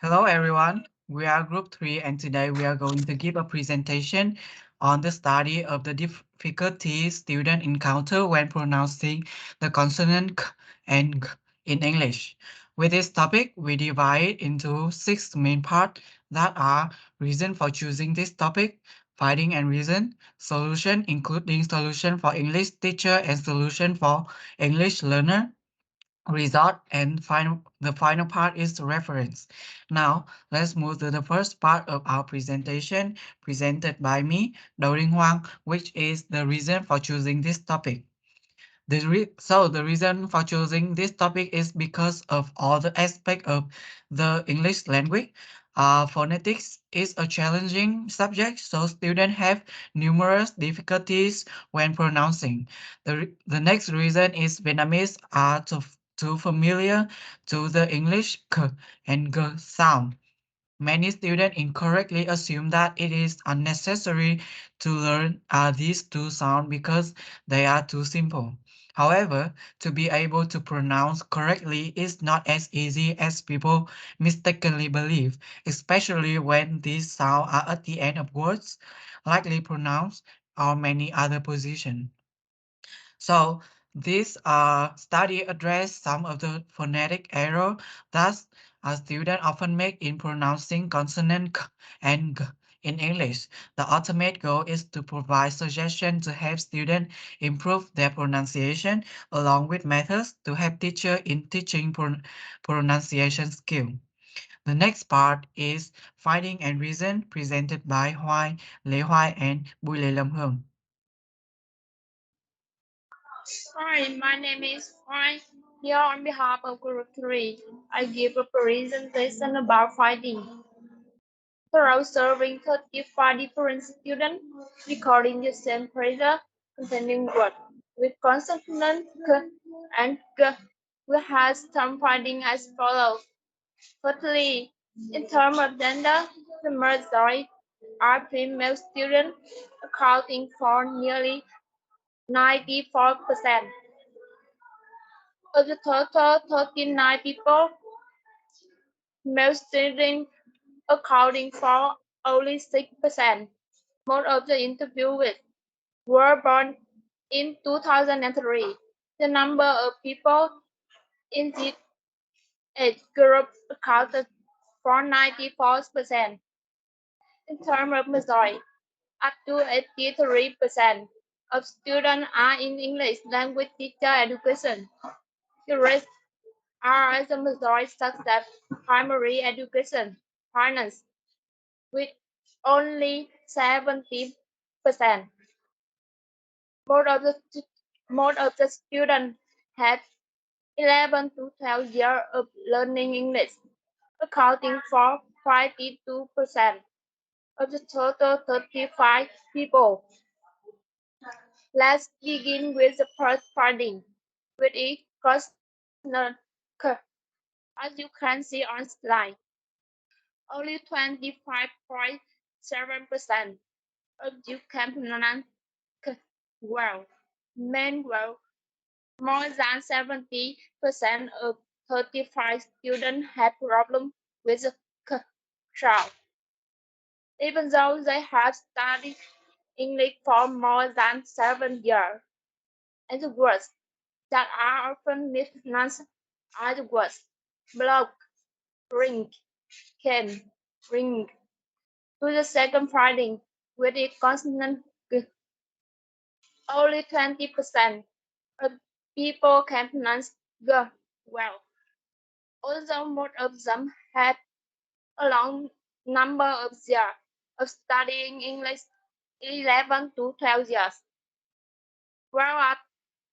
Hello everyone, we are group 3 and today we are going to give a presentation on the study of the difficulties students encounter when pronouncing the consonant k and g in English. With this topic, we divide it into 6 main parts that are reason for choosing this topic, finding and reason, solution including solution for English teacher and solution for English learner, result, and the final part is the reference. Now let's move to the first part of our presentation presented by me, Đậu Đình Hoàng, which is the reason for choosing this topic. The reason for choosing this topic is because of all the aspect of the English language. Phonetics is a challenging subject, so students have numerous difficulties when pronouncing. The next reason is Vietnamese are too familiar to the English k and g sound. Many students incorrectly assume that it is unnecessary to learn these two sounds because they are too simple. However, to be able to pronounce correctly is not as easy as people mistakenly believe, especially when these sounds are at the end of words, likely pronounced, or many other positions. So this study address some of the phonetic error that a student often make in pronouncing consonant k and g in English. The ultimate goal is to provide suggestions to help students improve their pronunciation along with methods to help teacher in teaching pronunciation skill. The next part is finding and reason presented by Lê Hoài and Bùi Lê Lâm Hương. Hi, my name is Hoai. Here on behalf of Group 3, I give a presentation about fighting. Through serving 35 different students, recording the same phrase containing words with consonant k and g, we had some findings as follows. Firstly, in terms of gender, the majority are female students, accounting for nearly 94%. Of the total 39 people, male students accounting for only 6%. Most of the interviewed were born in 2003. The number of people in this age group accounted for 94%. In terms of majority, up to 83% of students are in English language teacher education. The rest are the majority such as primary education, finance, with only 70%. Most of the most of the students had 11 to 12 years of learning English, accounting for 52% of the total 35 people. Let's begin with the first finding, with it consonant k. As you can see on slide, only 25.7% of you can pronounce k well. Men well. More than 70% of 35 students had problems with the k sound, even though they have studied English for more than 7 years. And the words that are often mispronounced are the words block, ring, can, ring. To the second finding, with its consonant g, only 20% of people can pronounce g well, although most of them had a long number of years of studying English, 11 to 12 years, whereas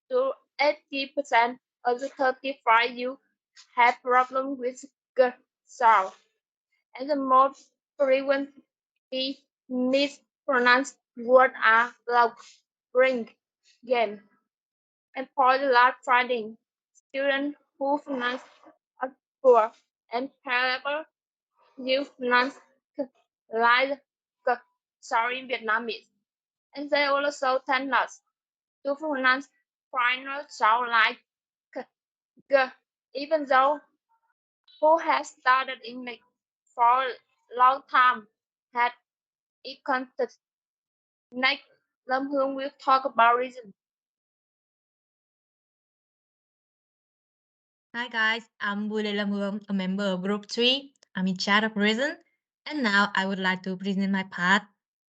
to 80% of the 35 youth have problems with g sound, and the most frequently mispronounced words are block, bring, game. And for the last finding, students who pronounce a poor and parable use pronounce like sorry in Vietnamese. And they also tend not to pronounce final sound like k, g, even though who has studied English for a long time had it context. Next, Lâm Hương will talk about reason. Hi guys, I'm Bùi Lê Lâm Hương, a member of Group 3. I'm in charge of reason, and now I would like to present my part.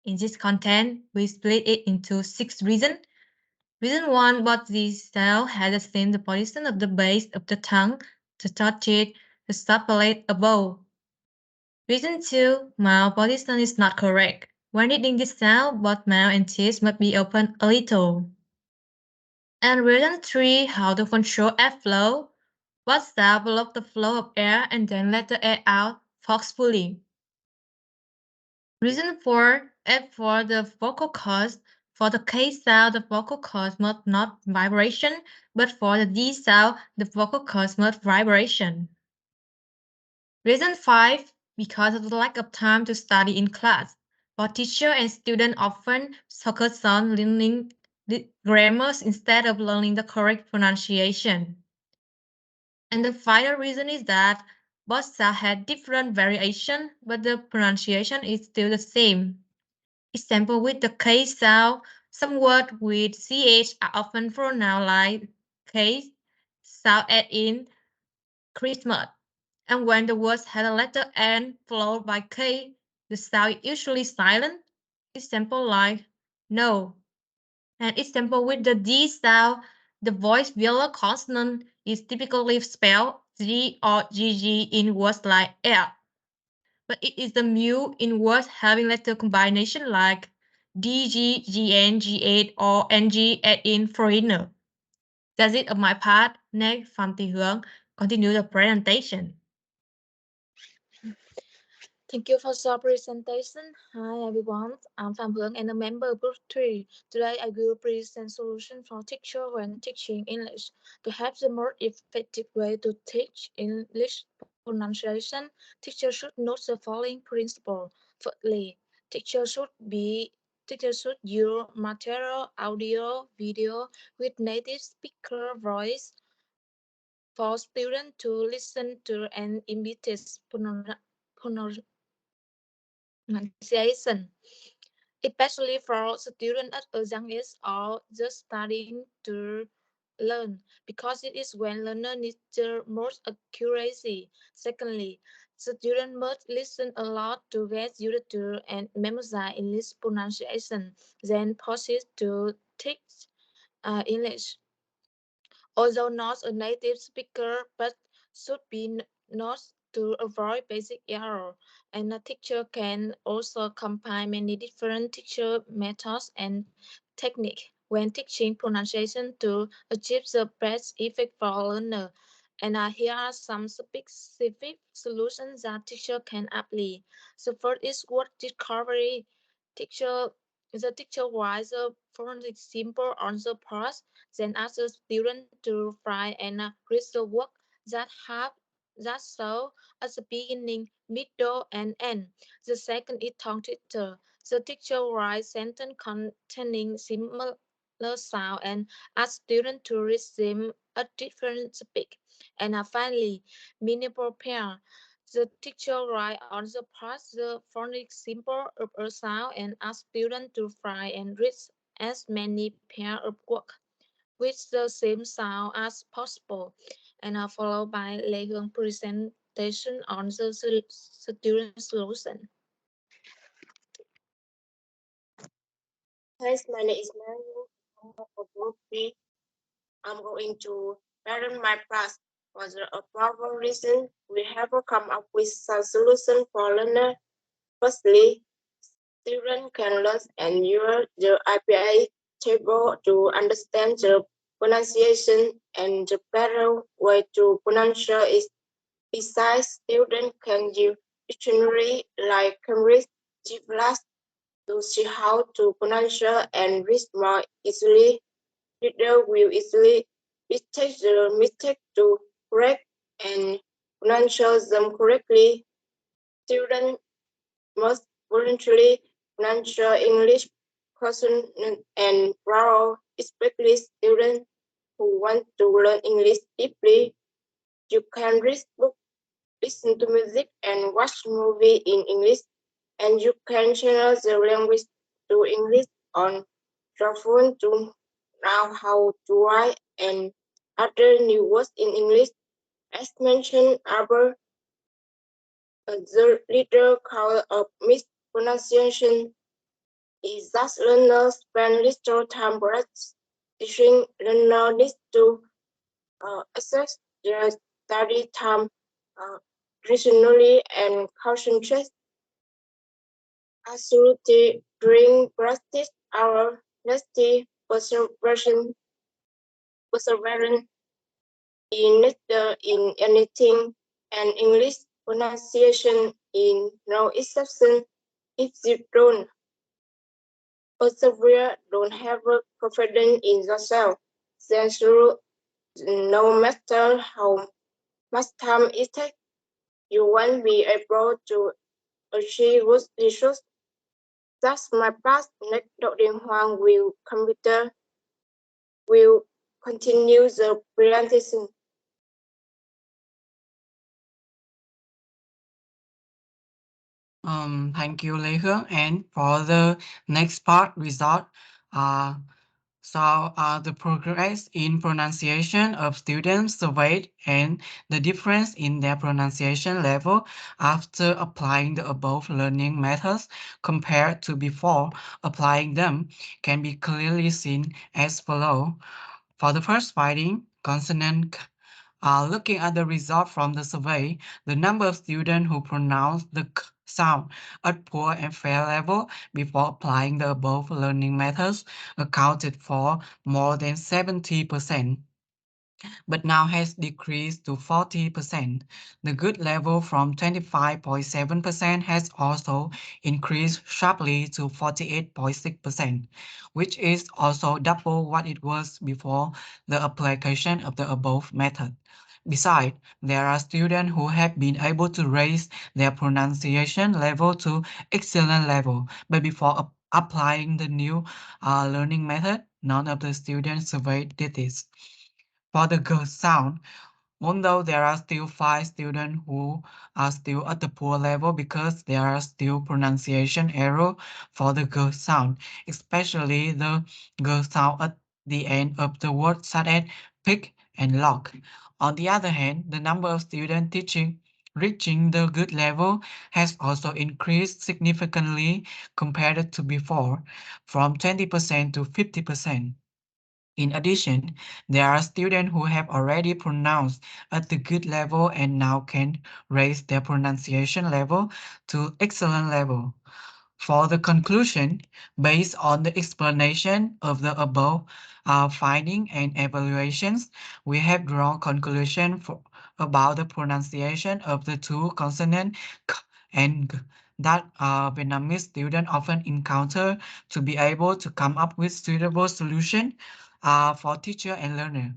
In this content, we split it into 6 reasons. Reason 1, body style has the same the position of the base of the tongue, the third teeth, the subpalate above. Reason 2, mouth position is not correct. When reading this sound, both mouth and teeth must be open a little. And reason 3, how to control airflow. What sound block the flow of air and then let the air out forcefully. Reason 4, F for the vocal cords. For the K sound, the vocal cords must not vibration, but for the D sound, the vocal cords must vibration. Reason 5, because of the lack of time to study in class. For teacher and student often focus on learning the grammars instead of learning the correct pronunciation. And the final reason is that both sounds have different variation, but the pronunciation is still the same. Example with the K sound, some words with CH are often pronounced like K sound as in Christmas. And when the words have a letter N followed by K, the sound is usually silent. Example like no. And example with the D sound, the voice vowel consonant is typically spelled G or GG in words like air. But it is the mu in words having letter combination like DG, GN, G8 or NG add in foreigner. That's it of my part. Next, Phạm Thị Hương continue the presentation. Thank you for your presentation. Hi everyone, I'm Phạm Hương and a member of Group 3. Today I will present solution for teacher when teaching English. To have the more effective way to teach English pronunciation, teacher should note the following principle. Firstly, teacher should use material, audio, video with native speaker voice for students to listen to and imitate pronunciation, especially for students at a young age or just starting to learn, because it is when learner needs the most accuracy. Secondly, students must listen a lot to get used to and memorize English pronunciation, then proceed to teach English. Although not a native speaker, but should be not to avoid basic error. And a teacher can also combine many different teacher methods and techniques when teaching pronunciation to achieve the best effect for learner. And here are some specific solutions that teacher can apply. So first is word discovery. Teacher the teacher writes a phonetic symbol on the page, then asks the student to find and read the word that have that so at the beginning, middle, and end. The second is tongue twister. The teacher writes sentence containing similar sound and asks students to read them at different speed. And finally, mini pair. The teacher writes on the page the phonics symbol of a sound and asks students to find and read as many pairs of words with the same sound as possible, and are followed by Lê Hương presentation on the student solution. Hi, my name is Mai Hương of Group 3. I'm going to parent my class. For the above reason, we have come up with some solution for learner. Firstly, students can learn and use the IPA table to understand the pronunciation, and the better way to pronounce is besides students can use dictionary like Cambridge G+, to see how to pronounce and read more easily. Reader will easily detect the mistake to correct and pronounce them correctly. Students must voluntarily pronounce English consonant and vowel, especially students who want to learn English deeply. You can read books listen to music and watch movie in English, and you can change the language to English on your phone to know how to write and other new words in English. As mentioned above, the little cause of mispronunciation is that learners spend little time practicing. Learner needs to assess their study time rationally and concentrate absolutely during practice hour. Nesty perseverance in anything, and English pronunciation in no exception. If you don't persevere, don't have confidence in yourself, then no matter how much time it takes, you won't be able to achieve good results. That's my past. Next, Đậu Đình Hoàng will continue the presentation. Thank you, Lê Hương. And for the next part, result. Uh, the progress in pronunciation of students surveyed and the difference in their pronunciation level after applying the above learning methods compared to before applying them can be clearly seen as follow. For the first finding, consonant k. Looking at the result from the survey, the number of students who pronounced the k sound at poor and fair level before applying the above learning methods accounted for more than 70%, but now has decreased to 40%. The good level from 25.7% has also increased sharply to 48.6%, which is also double what it was before the application of the above method. Besides, there are students who have been able to raise their pronunciation level to excellent level, but before applying the new learning method, none of the students surveyed did this. For the G sound, although there are still 5 students who are still at the poor level because there are still pronunciation error for the G sound, especially the G sound at the end of the word such as pick and lock. On the other hand, the number of students reaching the good level has also increased significantly compared to before, from 20% to 50%. In addition, there are students who have already pronounced at the good level and now can raise their pronunciation level to excellent level. For the conclusion, based on the explanation of the above finding and evaluations, we have drawn conclusion about the pronunciation of the two consonants k and g that Vietnamese students often encounter to be able to come up with suitable solution for teacher and learner.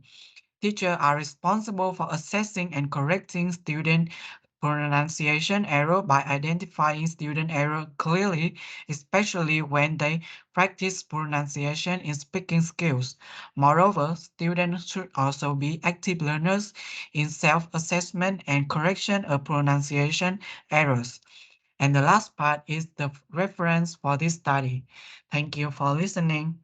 Teachers are responsible for assessing and correcting student pronunciation error by identifying student error clearly, especially when they practice pronunciation in speaking skills. Moreover, students should also be active learners in self-assessment and correction of pronunciation errors. And the last part is the reference for this study. Thank you for listening.